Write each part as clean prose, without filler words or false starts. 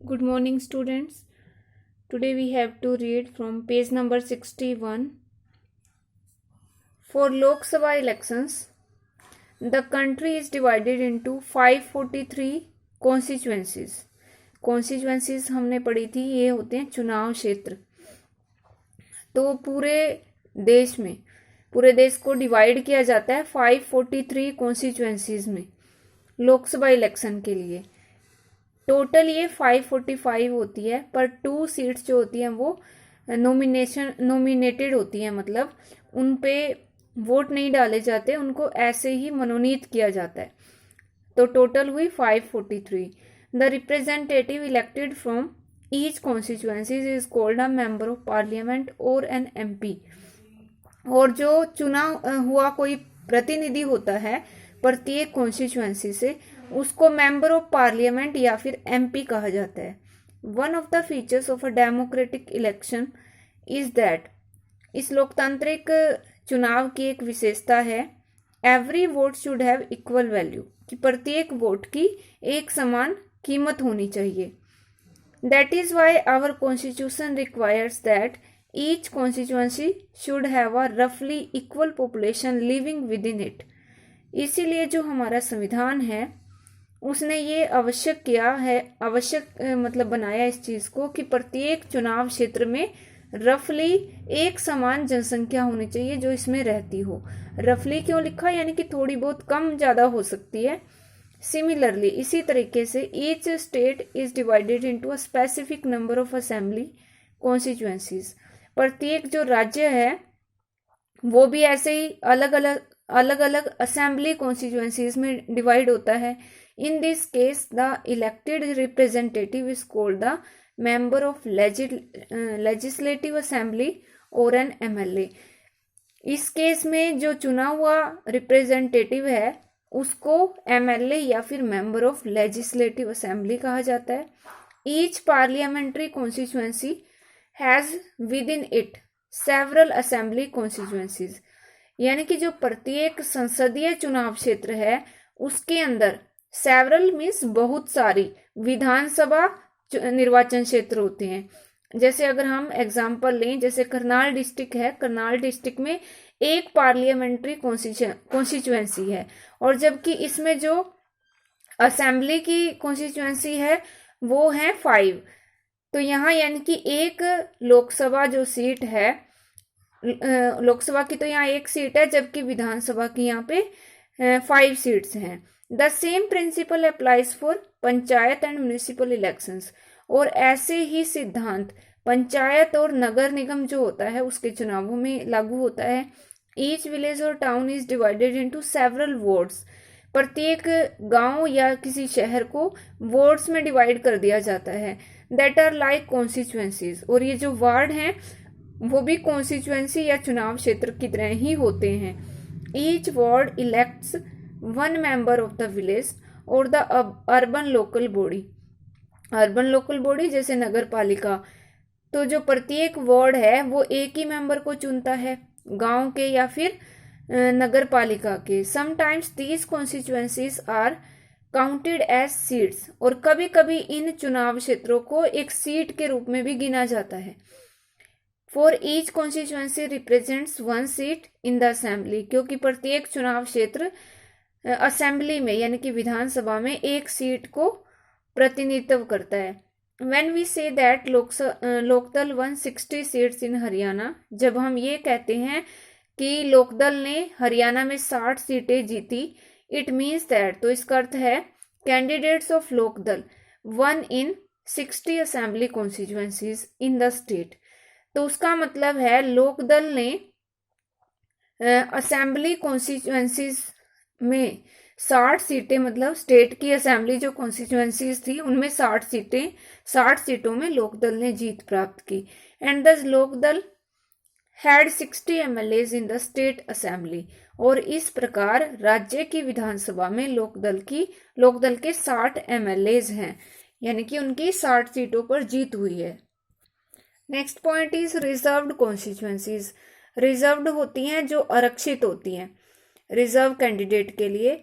Good morning, students. Today we have to read from page number 61. For Lok Sabha elections, the country is divided into 543 constituencies. Constituencies हमने पढ़ी थी, ये होते हैं चुनाव क्षेत्र। तो पूरे देश को डिवाइड किया जाता है 543 कॉन्स्टिट्यूएंसीज में लोकसभा इलेक्शन के लिए। टोटल ये 545 होती है, पर 2 सीट्स जो होती हैं वो नॉमिनेटेड होती हैं, मतलब उन पे वोट नहीं डाले जाते, उनको ऐसे ही मनोनीत किया जाता है। तो टोटल हुई 543। The representative elected from each constituency is called a member of parliament और एन एमपी। और जो चुनाव हुआ कोई प्रतिनिधि होता है प्रत्येक कॉन्स्टिट्यूएंसी से, उसको मेंबर ऑफ पार्लियामेंट या फिर एमपी कहा जाता है। One of the features of a democratic election is that, इस लोकतांत्रिक चुनाव की एक विशेषता है, every vote should have equal value, कि प्रत्येक वोट की एक समान कीमत होनी चाहिए। That is why our constitution requires that each constituency should have a रफली equal population living within it. इसीलिए जो हमारा संविधान है उसने ये आवश्यक मतलब बनाया इस चीज को कि प्रत्येक चुनाव क्षेत्र में रफली एक समान जनसंख्या होनी चाहिए जो इसमें रहती हो। रफली क्यों लिखा, यानी कि थोड़ी बहुत कम ज्यादा हो सकती है। सिमिलरली, इसी तरीके से each state is divided into a specific number of assembly constituencies. प्रत्येक जो राज्य है वो भी ऐसे ही अलग अलग असेंबली कॉन्स्टिट्यूएंसीज में डिवाइड होता है। In this case the elected representative is called the member of legislative assembly और एन एमएलए। इस केस में जो चुना हुआ रिप्रेजेंटेटिव है उसको एमएलए या फिर मेंबर ऑफ लेजिस्लेटिव असेंबली कहा जाता है। Each parliamentary constituency has with in it several assembly constituencies, यानी कि जो प्रत्येक संसदीय चुनाव क्षेत्र है उसके अंदर सेवरल मीन्स बहुत सारी विधानसभा निर्वाचन क्षेत्र होते हैं। जैसे अगर हम एग्जांपल लें, जैसे करनाल डिस्ट्रिक्ट है, करनाल डिस्ट्रिक्ट में एक पार्लियामेंट्री कॉन्स्टिट्यूएंसी है, और जबकि इसमें जो असेंबली की कॉन्स्टिट्यूएंसी है वो है 5। तो यहाँ यानी कि एक लोकसभा जो सीट है, लोकसभा की तो यहाँ एक सीट है, जबकि विधानसभा की यहाँ पे 5 सीट्स हैं। The same principle applies for panchayat and municipal elections. और ऐसे ही सिद्धांत पंचायत और नगर निगम जो होता है उसके चुनावों में लागू होता है। ईच विलेज और town is divided into several wards. प्रत्येक गांव या किसी शहर को वार्ड्स में डिवाइड कर दिया जाता है, दैट आर लाइक कॉन्स्टिट्यूएंसीज। और ये जो वार्ड हैं वो भी कॉन्स्टिट्यूएंसी या चुनाव क्षेत्र की तरह ही होते हैं। Each ward elects one member of the village और the urban local body. Urban local body जैसे नगर पालिका, तो जो प्रत्येक वार्ड है वो एक ही मेंबर को चुनता है, गांव के या फिर नगर पालिका के। Sometimes these constituencies are counted as seats. और कभी कभी इन चुनाव क्षेत्रों को एक सीट के रूप में भी गिना जाता है। For each constituency represents 1 seat in the assembly, क्योंकि प्रत्येक चुनाव क्षेत्र असेंबली में यानी कि विधानसभा में एक सीट को प्रतिनिधित्व करता है। When we say that Lok Dal won 60 seats in Haryana, जब हम ये कहते हैं कि लोकदल ने हरियाणा में 60 सीटें जीती, इट मीन्स दैट, तो इसका अर्थ है candidates of Lok Dal won in 60 assembly constituencies in the state. तो उसका मतलब है लोकदल ने असेंबली कॉन्स्टिट्यूएंसीज में 60 सीटें, मतलब स्टेट की असेंबली जो कॉन्स्टिट्यूएंसीज थी उनमें 60 सीटों में लोकदल ने जीत प्राप्त की। And the Lok Dal had 60 MLAs in the state assembly. और इस प्रकार राज्य की विधानसभा में लोकदल के 60 एमएलएज हैं, यानी कि उनकी 60 सीटों पर जीत हुई है। Next point is reserved constituencies. Reserved होती हैं जो आरक्षित होती हैं रिजर्व कैंडिडेट के लिए।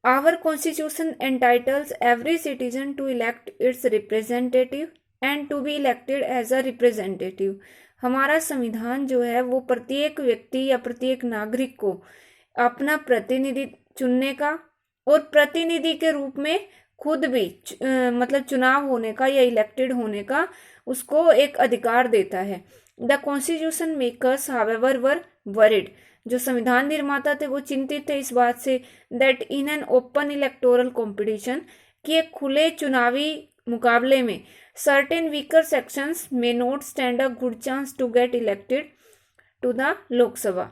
Our constitution entitles every citizen to elect its representative and to be elected as a representative. हमारा संविधान जो है वो प्रत्येक व्यक्ति या प्रत्येक नागरिक को अपना प्रतिनिधि चुनने का और प्रतिनिधि के रूप में खुद भी मतलब चुनाव होने का या इलेक्टेड होने का उसको एक अधिकार देता है। The constitution makers however were worried, जो संविधान निर्माता थे वो चिंतित थे इस बात से that in an open electoral competition, कि एक खुले चुनावी मुकाबले में certain weaker sections may not stand a good chance to get elected to the Lok Sabha,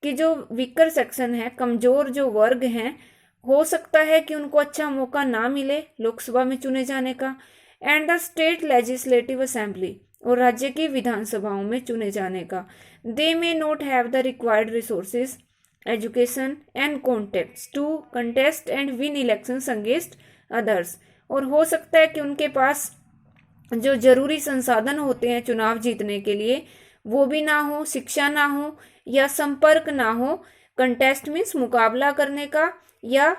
कि जो वीकर सेक्शन है, कमजोर जो वर्ग हैं, हो सकता है कि उनको अच्छा मौका ना मिले लोकसभा में चुने जाने का। And the state legislative assembly, और राज्य की विधानसभाओं में चुने जाने का। They may not have the required resources, education and contacts to contest and win elections against others, और हो सकता है कि उनके पास जो जरूरी संसाधन होते हैं चुनाव जीतने के लिए वो भी ना हो, शिक्षा ना हो या संपर्क ना हो। कंटेस्ट मीन्स मुकाबला करने का या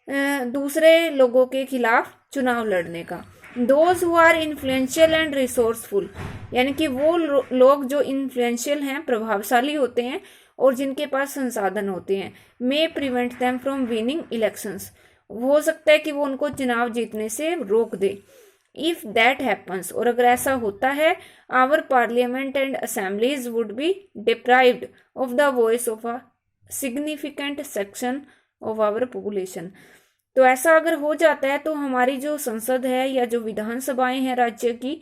दूसरे लोगों के खिलाफ चुनाव लड़ने का। Those who are influential and resourceful, यानी कि वो लोग जो इन्फ्लुएंशियल हैं, प्रभावशाली होते हैं और जिनके पास संसाधन होते हैं, may prevent them from winning elections, हो सकता है कि वो उनको चुनाव जीतने से रोक दे। इफ दैट हैपन्स, और अगर ऐसा होता है, our parliament and assemblies would be deprived of the voice of a significant section of our population. तो ऐसा अगर हो जाता है तो हमारी जो संसद है या जो विधानसभाएं हैं राज्य की,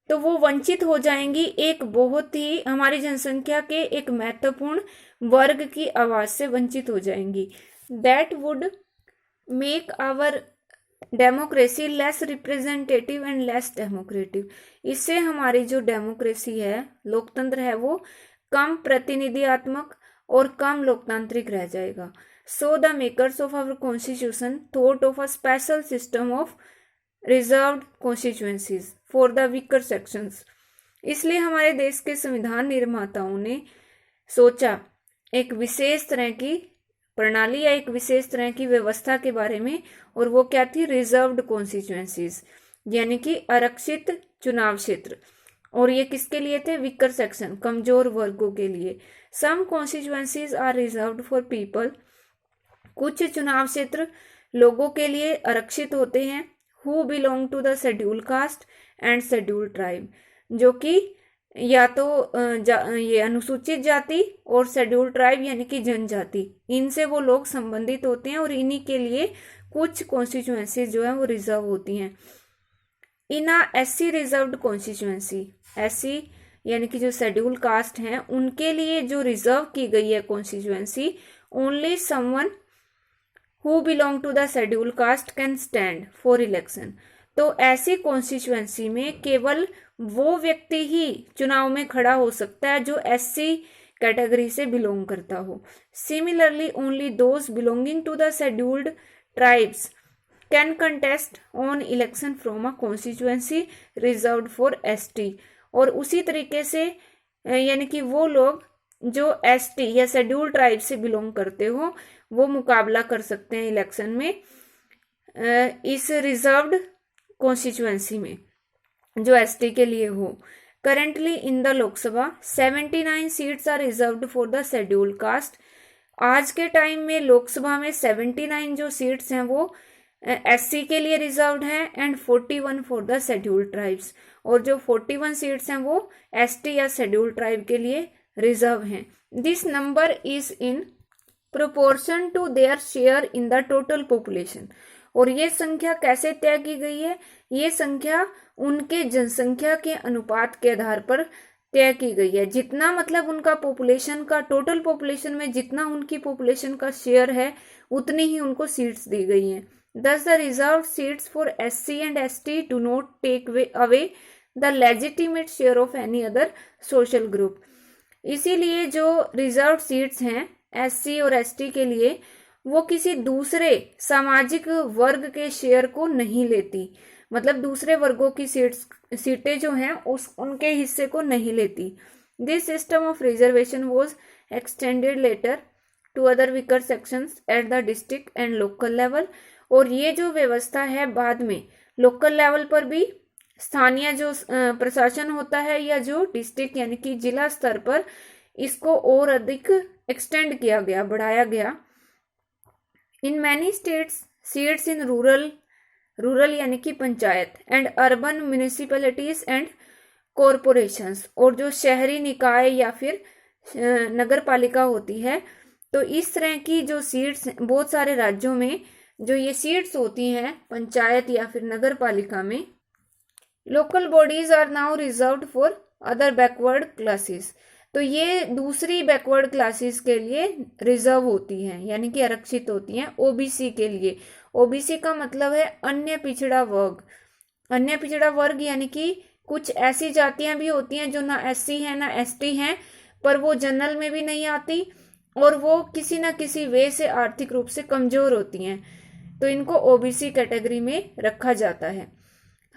तो वो वंचित हो जाएंगी एक बहुत ही, हमारी जनसंख्या के एक महत्वपूर्ण वर्ग की आवाज से वंचित हो जाएंगी। That would make our democracy less representative and less democratic, इससे हमारी जो डेमोक्रेसी है, लोकतंत्र है, वो कम प्रतिनिधियात्मक और कम लोकतांत्रिक रह जाएगा। So the makers of our constitution thought of a special system of reserved constituencies for the weaker sections, इसलिए हमारे देश के संविधान निर्माताओं ने सोचा एक विशेष तरह की प्रणाली या एक विशेष तरह की व्यवस्था के बारे में, और वो क्या थी, रिजर्व्ड कॉन्स्टिट्यूएंसीज, यानी कि आरक्षित चुनाव क्षेत्र। और ये किसके लिए थे, वीकर सेक्शन, कमजोर वर्गों के लिए। Some constituencies are reserved for people, कुछ चुनाव क्षेत्र लोगों के लिए आरक्षित होते हैं, who belong to the schedule caste and schedule tribe, जो कि या तो ये अनुसूचित जाति और शेड्यूल ट्राइब यानी कि जनजाति, इनसे वो लोग संबंधित होते हैं और इन्हीं के लिए कुछ कॉन्स्टिट्यूएंसी जो है वो रिजर्व होती हैं। इन अ एससी रिजर्व्ड कॉन्स्टिट्यूएंसी, एससी यानी कि जो शेड्यूल कास्ट हैं उनके लिए जो रिजर्व की गई है constituency, only someone who belong to the schedule caste can stand for election, तो ऐसी कॉन्स्टिट्यूएंसी में केवल वो व्यक्ति ही चुनाव में खड़ा हो सकता है जो एससी कैटेगरी से बिलोंग करता हो। Similarly only those belonging to the scheduled tribes can contest on election from a constituency reserved for ST, और उसी तरीके से यानी कि वो लोग जो एसटी या शेड्यूल ट्राइब से बिलोंग करते हो वो मुकाबला कर सकते हैं इलेक्शन में इस रिजर्व्ड कॉन्स्टिट्यूएंसी में जो एसटी के लिए हो। Currently in the Lok Sabha 79 seats are reserved for the schedule caste, आज के टाइम में लोकसभा में 79 जो सीट्स हैं वो एससी के लिए रिजर्व्ड हैं and 41 for the schedule tribes, और जो 41 सीट्स हैं वो एसटी या शेड्यूल ट्राइब के लिए रिजर्व हैं। This number is in proportion to their share in the total population, और ये संख्या कैसे तय की गई है, ये संख्या उनके जनसंख्या के अनुपात के आधार पर तय की गई है। जितना मतलब उनका पॉपुलेशन का, टोटल पॉपुलेशन में जितना उनकी पॉपुलेशन का शेयर है उतनी ही उनको सीट्स दी गई हैं। Thus the reserved seats for SC and ST do not take away the legitimate share of any other social group. इसीलिए जो रिजर्व सीट्स हैं SC और ST के लिए वो किसी दूसरे सामाजिक वर्ग के शेयर को नहीं लेती, मतलब दूसरे वर्गों की सीटें जो हैं उनके हिस्से को नहीं लेती। This system of reservation was extended later to other weaker sections at the district and local level। और ये जो व्यवस्था है बाद में लोकल लेवल पर भी स्थानीय जो प्रशासन होता है या जो डिस्ट्रिक्ट यानी कि जिला स्तर पर इसको और अधिक एक्सटेंड किया गया, बढ़ाया गया। In many states seats in rural यानी कि panchayat and urban municipalities and corporations, और जो शहरी निकाय या फिर नगर पालिका होती है, तो इस तरह की जो सीट्स बहुत सारे राज्यों में जो ये सीट्स होती हैं पंचायत या फिर नगर पालिका में। Local bodies are now reserved for other backward classes, तो ये दूसरी बैकवर्ड क्लासेस के लिए रिजर्व होती हैं यानी कि आरक्षित होती हैं। ओबीसी के लिए, ओबीसी का मतलब है अन्य पिछड़ा वर्ग। अन्य पिछड़ा वर्ग यानी कि कुछ ऐसी जातियां भी होती हैं जो ना एससी है ना एसटी हैं, पर वो जनरल में भी नहीं आती और वो किसी ना किसी वे से आर्थिक रूप से कमजोर होती हैं, तो इनको ओबीसी कैटेगरी में रखा जाता है।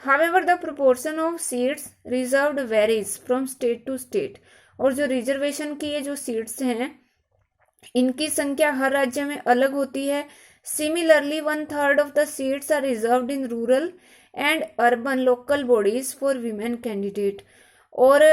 However, the proportion of seats reserved varies from state to state, और जो रिजर्वेशन की ये जो सीट्स हैं इनकी संख्या हर राज्य में अलग होती है। Similarly, 1/3 of the seats are reserved in rural and urban local bodies for women candidate, और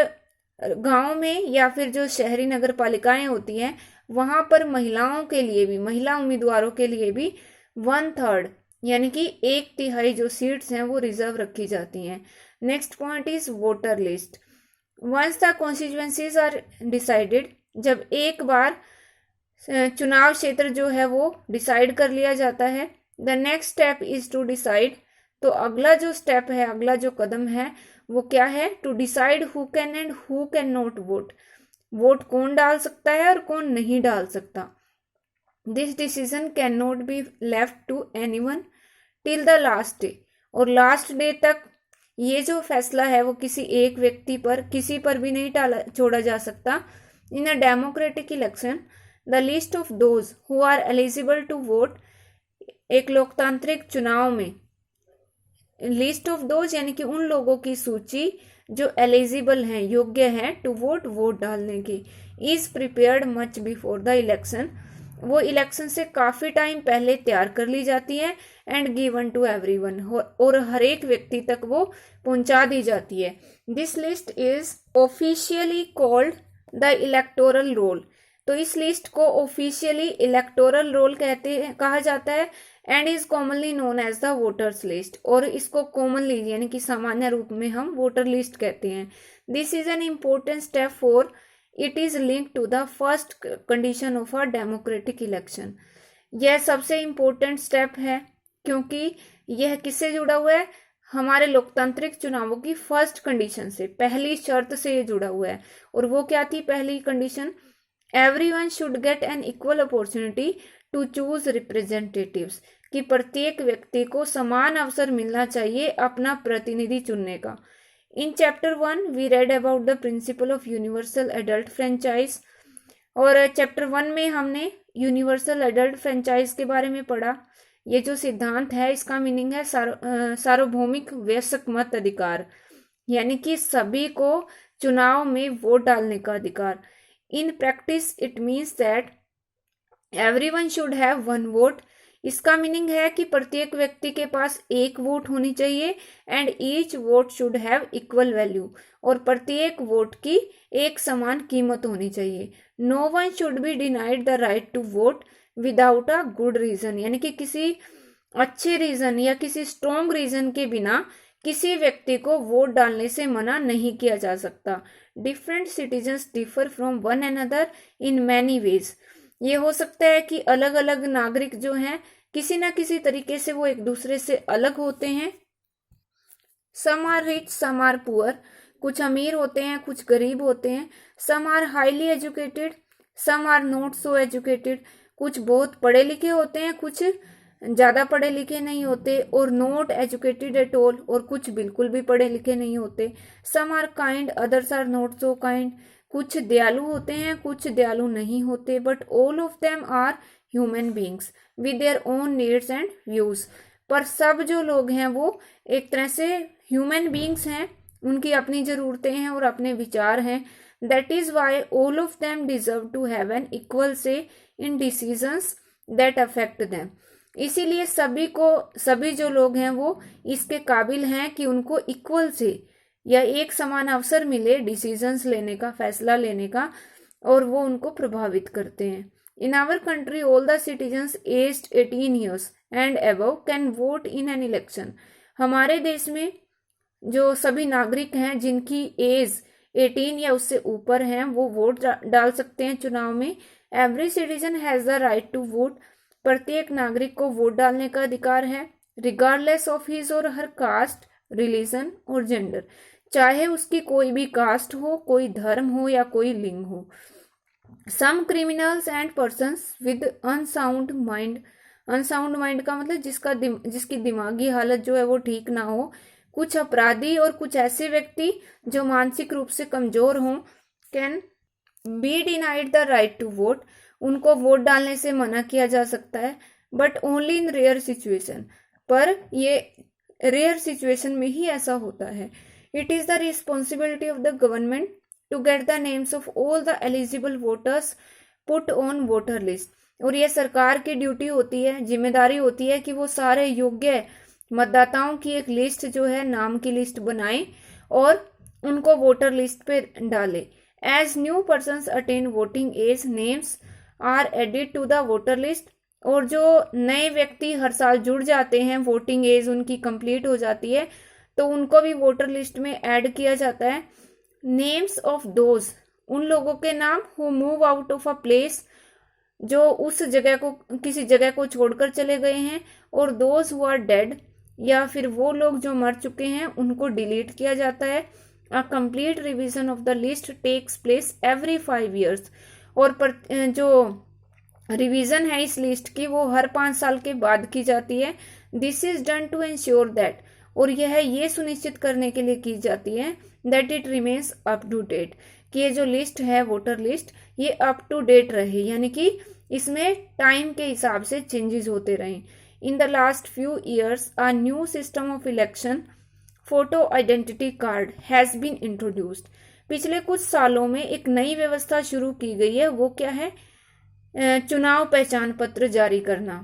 गांव में या फिर जो शहरी नगर पालिकाएं होती हैं वहां पर महिलाओं के लिए भी, महिला उम्मीदवारों के लिए भी 1/3 यानी कि 1/3 जो सीट्स हैं वो रिजर्व रखी जाती हैं। Next point is voter list. Once the constituencies are decided, जब एक बार चुनाव क्षेत्र जो है वो डिसाइड कर लिया जाता है, the next step is to decide, तो अगला जो स्टेप है, अगला जो कदम है वो क्या है, to decide who can and who can not vote. Vote कौन डाल सकता है और कौन नहीं डाल सकता। This decision can not be left to anyone till the last day, और लास्ट डे तक ये जो फैसला है वो किसी एक व्यक्ति पर, किसी पर भी नहीं छोड़ा जा सकता। In a democratic election the list of those who are eligible to vote, एक लोकतांत्रिक चुनाव में लिस्ट ऑफ दोज यानी कि उन लोगों की सूची जो एलिजिबल हैं, योग्य हैं टू वोट, वोट डालने की, is prepared much before the election, वो इलेक्शन से काफी टाइम पहले तैयार कर ली जाती है। एंड गिवन टू एवरीवन, और हर एक व्यक्ति तक वो पहुंचा दी जाती है। This list is officially called the electoral roll, तो इस लिस्ट को ऑफिशियली इलेक्टोरल रोल कहा जाता है। And is commonly known as the voters list, और इसको कॉमनली यानी कि सामान्य रूप में हम वोटर लिस्ट कहते हैं। This is an important step for it is link to the first condition of a democratic election. यह सबसे इम्पोर्टेंट स्टेप है क्योंकि यह किससे जुड़ा हुआ है, हमारे लोकतांत्रिक चुनावों की फर्स्ट कंडीशन से, पहली शर्त से ये जुड़ा हुआ है। और वो क्या थी पहली condition, everyone should get an equal opportunity to choose representatives, कि प्रत्येक व्यक्ति को समान अवसर मिलना चाहिए अपना प्रतिनिधि चुनने का। In chapter 1 we read about the principle of universal adult franchise, और चैप्टर 1 में हमने यूनिवर्सल एडल्ट फ्रेंचाइज के बारे में पढ़ा। ये जो सिद्धांत है इसका मीनिंग है सार्वभौमिक वयस्क मत अधिकार, यानी कि सभी को चुनाव में वोट डालने का अधिकार। In practice it means that everyone should have one vote, इसका मीनिंग है कि प्रत्येक व्यक्ति के पास एक वोट होनी चाहिए। And each vote should have equal value, और प्रत्येक वोट की एक समान कीमत होनी चाहिए। No one should be denied the right to vote without a good reason, यानी कि किसी अच्छे रीजन या किसी स्ट्रॉन्ग रीजन के बिना किसी व्यक्ति को वोट डालने से मना नहीं किया जा सकता। Different citizens differ from one another in many ways, ये हो सकता है कि अलग अलग नागरिक जो हैं किसी ना किसी तरीके से वो एक दूसरे से अलग होते हैं। Some are rich some are poor, कुछ अमीर होते हैं कुछ गरीब होते हैं। Some are highly educated some are not so educated, कुछ बहुत पढ़े लिखे होते हैं कुछ ज्यादा पढ़े लिखे नहीं होते। और नॉट एजुकेटेड एट ऑल, और कुछ बिल्कुल भी पढ़े लिखे नहीं होते। Some are kind others are not so kind, कुछ दयालु होते हैं कुछ दयालु नहीं होते। But all of them are human beings with their own needs and views, पर सब जो लोग हैं वो एक तरह से ह्यूमन बींग्स हैं, उनकी अपनी जरूरतें हैं और अपने विचार हैं। That is why all of them deserve to have an equal say in decisions that affect them. इसीलिए सभी जो लोग हैं वो इसके काबिल हैं कि उनको इक्वल से या एक समान अवसर मिले डिसीजंस लेने का, फैसला लेने का, और वो उनको प्रभावित करते हैं. In our country, all the citizens aged 18 years and above can vote in an election. हमारे देश में जो सभी नागरिक हैं जिनकी एज 18 या उससे ऊपर हैं वो वोट डाल सकते हैं चुनाव में. Every citizen has the right to vote. प्रत्येक नागरिक को वोट डालने का अधिकार है, रिगार्डलेस ऑफ हिज और हर कास्ट, रिलीजन और जेंडर. चाहे उसकी कोई भी कास्ट हो, कोई धर्म हो या कोई लिंग हो. Some criminals and persons with unsound mind, unsound mind का मतलब जिसकी दिमागी हालत जो है वो ठीक ना हो, कुछ अपराधी और कुछ ऐसे व्यक्ति जो मानसिक रूप से कमजोर हों, can be denied the right to vote. उनको वोट डालने से मना किया जा सकता है, but only in rare situation. पर ये रेयर सिचुएशन में ही ऐसा होता है. It is the responsibility of the government to get the names of all the eligible voters put on voter list. और ये सरकार की ड्यूटी होती है, जिम्मेदारी होती है कि वो सारे योग्य मतदाताओं की एक लिस्ट जो है, नाम की लिस्ट बनाए और उनको वोटर लिस्ट पे डाले. As new persons attain voting age, names are added to the voter list. और जो नए व्यक्ति हर साल जुड़ जाते हैं, वोटिंग एज उनकी कंप्लीट हो जाती है, तो उनको भी वोटर लिस्ट में ऐड किया जाता है. नेम्स ऑफ दोज, उन लोगों के नाम who move out of a place, जो उस जगह को, किसी जगह को छोड़कर चले गए हैं, और दोज हु आर डेड, या फिर वो लोग जो मर चुके हैं उनको डिलीट किया जाता है. A complete revision of the list takes place every 5 years. और जो रिवीजन है इस लिस्ट की वो हर 5 साल के बाद की जाती है. This is done to ensure that, और यह ये सुनिश्चित करने के लिए की जाती है that it remains up to date, कि ये जो लिस्ट है वोटर लिस्ट ये अप टू डेट रहे, यानी कि इसमें टाइम के हिसाब से चेंजेस होते रहें. In the last few years, a new system of election, photo identity card, has been introduced. पिछले कुछ सालों में एक नई व्यवस्था शुरू की गई है. वो क्या है? चुनाव पहचान पत्र जारी करना.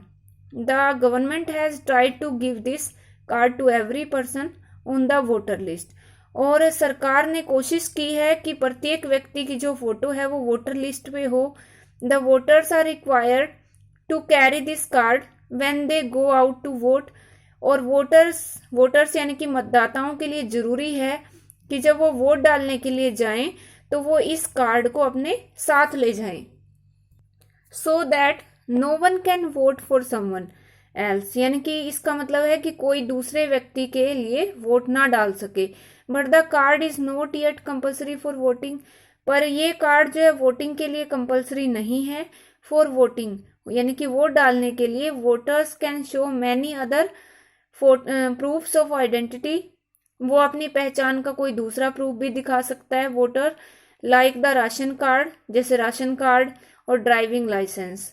The government has tried to give this card to every person on the voter list. और सरकार ने कोशिश की है कि प्रत्येक व्यक्ति की जो फोटो है वो वोटर लिस्ट पे हो. The voters are required to carry this card when they go out to vote. और वोटर्स यानी कि मतदाताओं के लिए जरूरी है कि जब वो वोट डालने के लिए जाएं तो वो इस कार्ड को अपने साथ ले जाएं. So that no one can vote for someone else, यानी कि इसका मतलब है कि कोई दूसरे व्यक्ति के लिए वोट ना डाल सके. But the card is not yet compulsory for voting. पर ये कार्ड जो है वोटिंग के लिए कंपल्सरी नहीं है. फॉर वोटिंग यानी कि वोट डालने के लिए voters can show many other proofs of identity. वो अपनी पहचान का कोई दूसरा प्रूफ भी दिखा सकता है voter, like the ration card, जैसे राशन कार्ड और ड्राइविंग लाइसेंस.